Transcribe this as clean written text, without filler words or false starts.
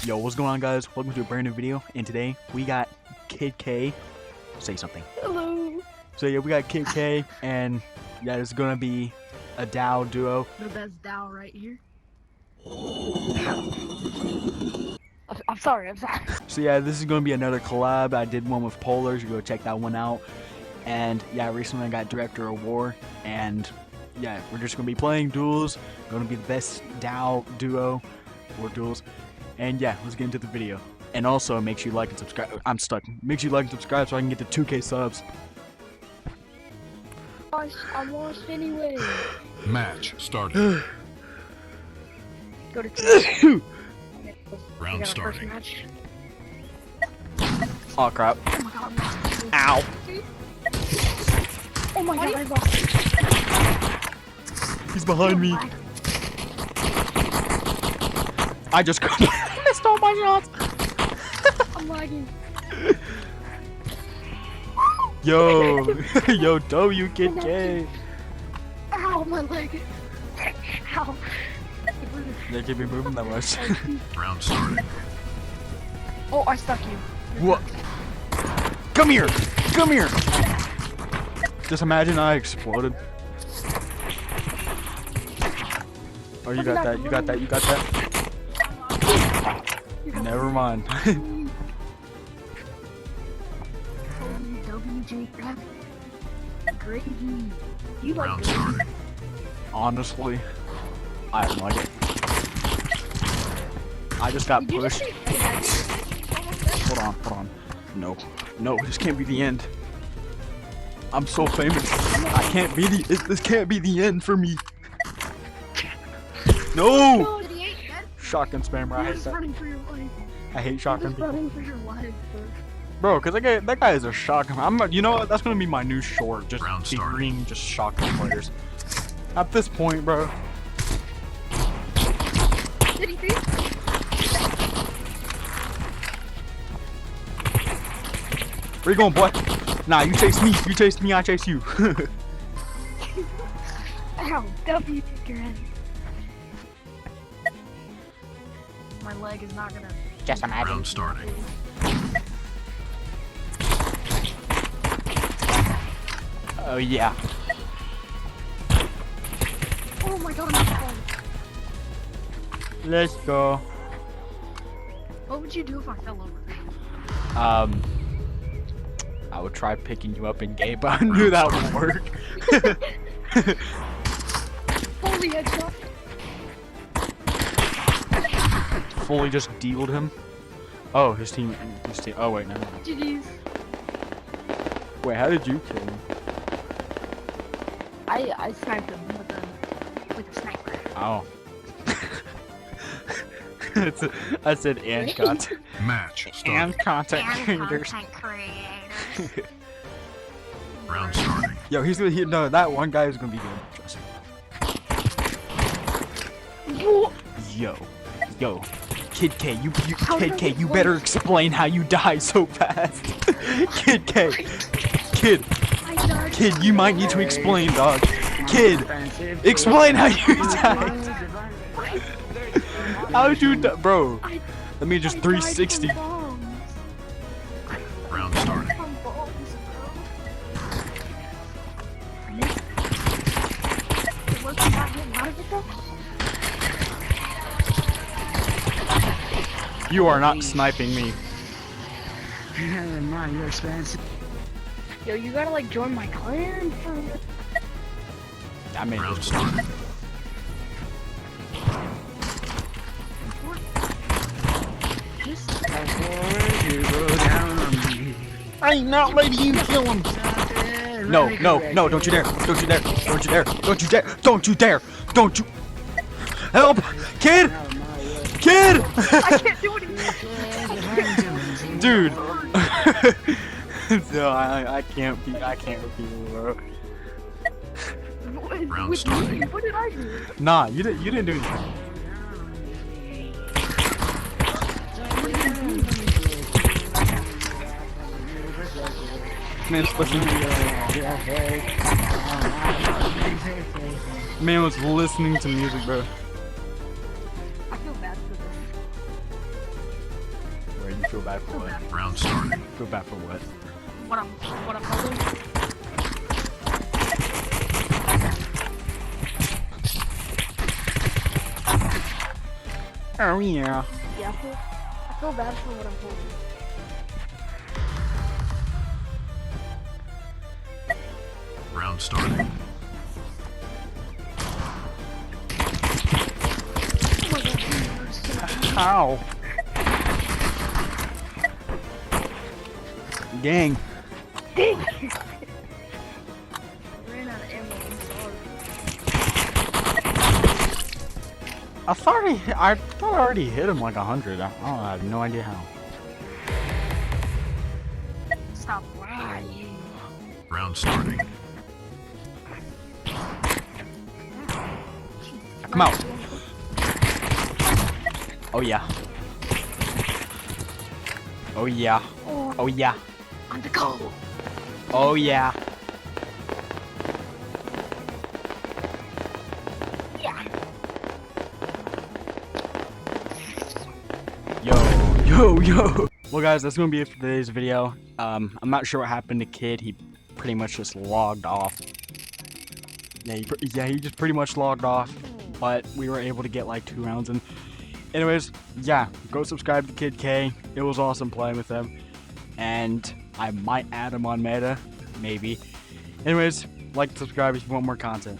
Yo, what's going on, guys? Welcome to a brand new video, and today we got Kid K. Say something. Hello. So yeah, we got Kid K, and yeah, it's gonna be a DOW duo. The best DOW right here. I'm sorry. So yeah, this is gonna be another collab. I did one with Polars. You go check that one out. And yeah, recently I got Director of War, and yeah, we're just gonna be playing duels. Gonna be the best DOW duo or duels. And yeah, let's get into the video. And also, make sure you like and subscribe. I'm stuck. Make sure you like and subscribe so I can get to 2K subs. I lost anyway. Match started. Go to Round starting. match. Oh crap. Oh my god. Ow. Oh my god, I lost. He's behind me. I just missed all my shots. I'm lagging. Yo, yo, W Kid K. Ow, my leg. Ow. They can't be moving that much. Round starting. Oh, I stuck you. What? Come here! Come here! Just imagine I exploded. Oh, you got that, you got that, you got that. Never mind. You like Round it. starting. Honestly, I don't like it. I just got Did you just pushed. say Hold on. No, this can't be the end. I'm so famous. I can't be this can't be the end for me. No! No, he ain't dead. Shotgun spammer, I You're hate just that. running for your life. I hate You're shotgun just people. running for your life, Bro, cause that guy is a shotgun. You know what? That's gonna be my new short. Just Round starting. being just shotgun players. At this point, bro. Did he see? Where you going, boy? Nah, you chase me. You chase me. I chase you. Ow, W took your head. My leg is not gonna. Just imagine. Round starting. Oh yeah. Oh my god, I'm falling. Let's go. What would you do if I fell over? I would try picking you up in game, but I knew that would work. Holy headshot. Fully just dealed him. Oh, his team. Oh wait, no. GG's. Wait, how did you kill him? I sniped him with a sniper. Oh. I said and content. Match starting. And content creators. Round starting. Yo, he's gonna. No, that one guy is gonna be good. Trust me. Yo, Kid K, Kid K, you better explain how you die so fast. Kid K, Kid, you might need to explain, dog. Kid, explain how you died. How'd you die, bro? Let me just 360. Round starting. You are not sniping me. You're expensive. Yo, you gotta like join my clan for. I mean, Round starting. I ain't not letting you kill him. No, don't you dare, don't you dare, don't you dare, don't you dare, don't you dare, don't you. Help, Kid, Kid. I can't do anything. Dude. No, I can't be, bro. Round starting. What did I do? Nah, you didn't do anything. Man's listening. Man was listening to music, bro. I feel bad for Feel bad for what? Round starting. Feel bad for what? What I'm holding? Oh yeah. Yeah, I feel bad for what I'm holding. Round starting. Oh my god, How? Gang. dang! Ran out of ammo, I'm sorry. I thought I already hit him like 100. I have no idea how. Stop lying. Round starting. Come out. Oh yeah. Oh yeah. Oh, Oh yeah. on the go. Oh yeah. Yeah. Yo. Well guys, that's gonna be it for today's video. I'm not sure what happened to Kid. He pretty much just logged off. Yeah, he just pretty much logged off. But we were able to get like 2 rounds in. Anyways, yeah, go subscribe to Kid K. It was awesome playing with him. And I might add him on meta, maybe. Anyways, like and subscribe if you want more content.